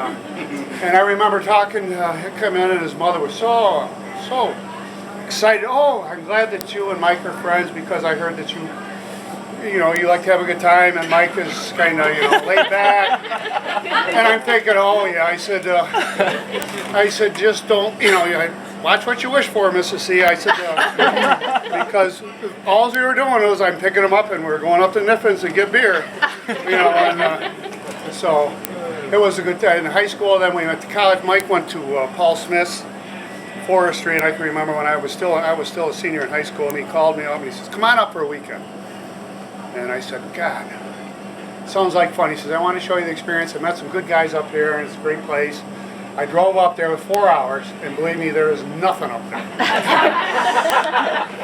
and I remember talking to him in, and his mother was so excited. Oh, I'm glad that you and Mike are friends because I heard that you like to have a good time, and Mike is kind of laid back. And I'm thinking, oh yeah, I said just don't watch what you wish for, Mrs. C. I said because all we were doing was I'm picking him up and we're going up to Niffin's and get beer, and so it was a good time in high school. Then we went to college. Mike went to Paul Smith's forestry, and I can remember when I was still a senior in high school, and he called me up and he says, "Come on up for a weekend." And I said, God, sounds like fun. He says, I want to show you the experience. I met some good guys up there, and it's a great place. I drove up there with 4 hours, and believe me, there is nothing up there.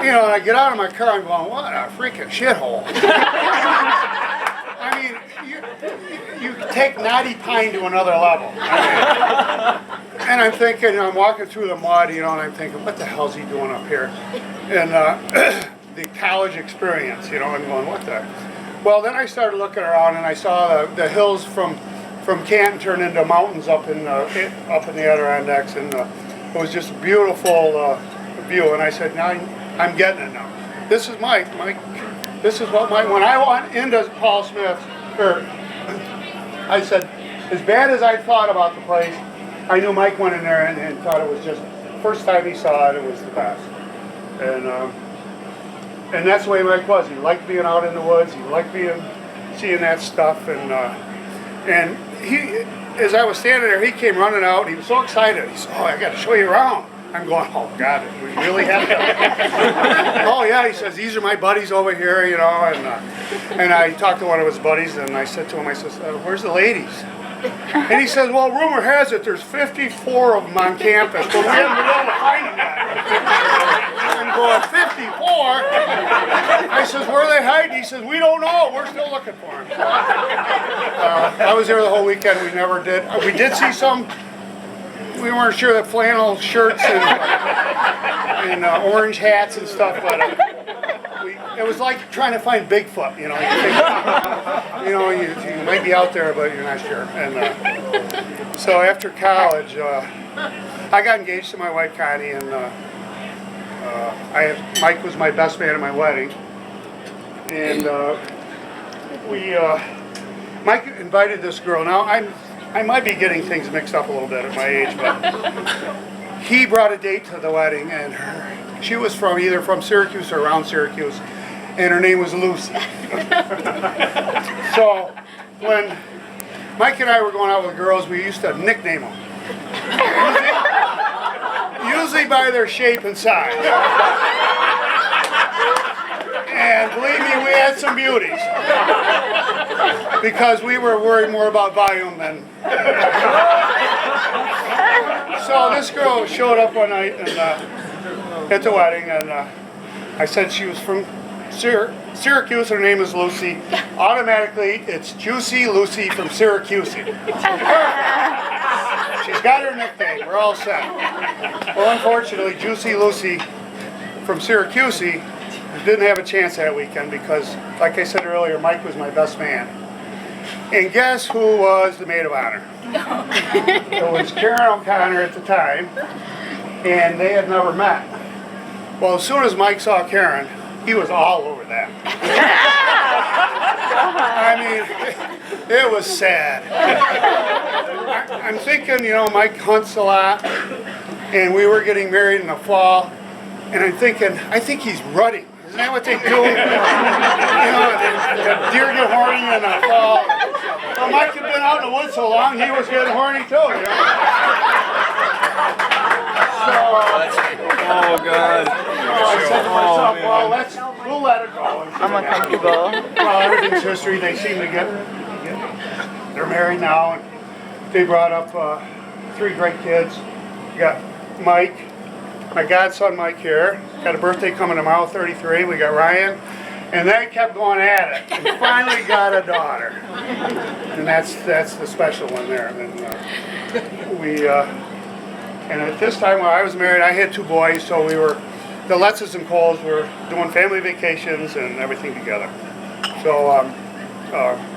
And I get out of my car, I'm going, what a freaking shithole. I mean, you take Knotty Pine to another level. And I'm thinking, I'm walking through the mud, and I'm thinking, what the hell's he doing up here? And the college experience, I'm going, what the? Well, then I started looking around and I saw the hills from Canton turn into mountains up in the Adirondacks, and it was just a beautiful view. And I said, now I'm getting it now. This is Mike. This is what Mike. When I went into Paul Smith, I said, as bad as I thought about the place, I knew Mike went in there and thought it was just first time he saw it, it was the best. And that's the way Mike was. He liked being out in the woods. He liked seeing that stuff. And he, as I was standing there, he came running out. He was so excited. He said, "Oh, I got to show you around." I'm going, "Oh God, we really have to." Oh yeah, he says, "These are my buddies over here, And I talked to one of his buddies, and I said to him, "Where's the ladies?" And he says, "Well, rumor has it there's 54 of them on campus, but we haven't been able to find them yet." I'm going, 54? I says, "Where are they hiding?" He says, "We don't know. We're still looking for them." I was there the whole weekend. We never did. We did see some. We weren't sure that flannel shirts and orange hats and stuff, but it was like trying to find Bigfoot. You might be out there, but you're not sure. And so after college, I got engaged to my wife Connie, and Mike was my best man at my wedding, and Mike invited this girl. Now I might be getting things mixed up a little bit at my age, but he brought a date to the wedding, and she was either from Syracuse or around Syracuse, and her name was Lucy. So when Mike and I were going out with girls, we used to nickname them, usually by their shape and size. And believe me, we had some beauties, because we were worried more about volume than. So this girl showed up one night at the wedding, and I said she was from Syracuse. Her name is Lucy. Automatically, it's Juicy Lucy from Syracuse. She's got her nickname. We're all set. Well, unfortunately, Juicy Lucy from Syracuse didn't have a chance that weekend because, like I said earlier, Mike was my best man. And guess who was the maid of honor? It was Karen O'Connor at the time, and they had never met. Well, as soon as Mike saw Karen, he was all over that. I mean, it was sad. I'm thinking, Mike hunts a lot, and we were getting married in the fall, and I'm thinking, I think he's rutting. Isn't that what they do? The deer get horny in the fall. Well, Mike had been out in the woods so long, he was getting horny too, Oh, God. I said to myself, well, we'll let it go. I'm uncomfortable. Well, everything's history. They seem to they're married now, and they brought up 3 great kids. We got Mike, my godson Mike here, got a birthday coming tomorrow, 33. We got Ryan, and they kept going at it, and finally got a daughter, and that's the special one there. And at this time when I was married, I had 2 boys, so the Letzes and Coles were doing family vacations and everything together. So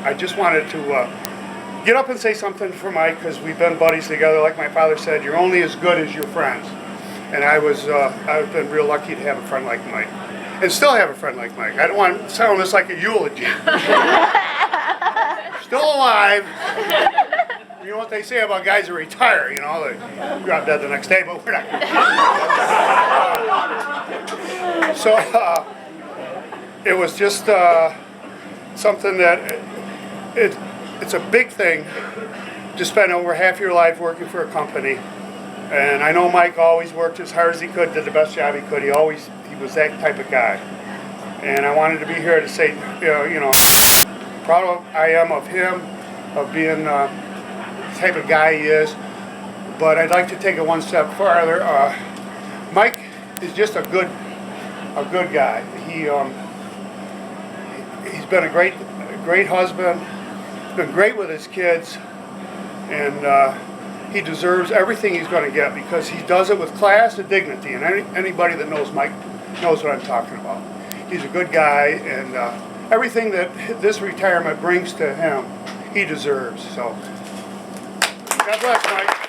I just wanted to get up and say something for Mike, because we've been buddies together. Like my father said, you're only as good as your friends. And I've been real lucky to have a friend like Mike, and still have a friend like Mike. I don't want to sound this like a eulogy. Still alive. You know what they say about guys who retire, they drop dead the next day, but we're not. So it was just something that it's a big thing to spend over half your life working for a company. And I know Mike always worked as hard as he could, did the best job he could. He was that type of guy. And I wanted to be here to say, proud I am of him, of being the type of guy he is. But I'd like to take it one step farther. Mike is just a good guy. He's been a great husband, been great with his kids, and he deserves everything he's going to get, because he does it with class and dignity. And anybody that knows Mike knows what I'm talking about. He's a good guy, and everything that this retirement brings to him, he deserves. So, God bless, Mike.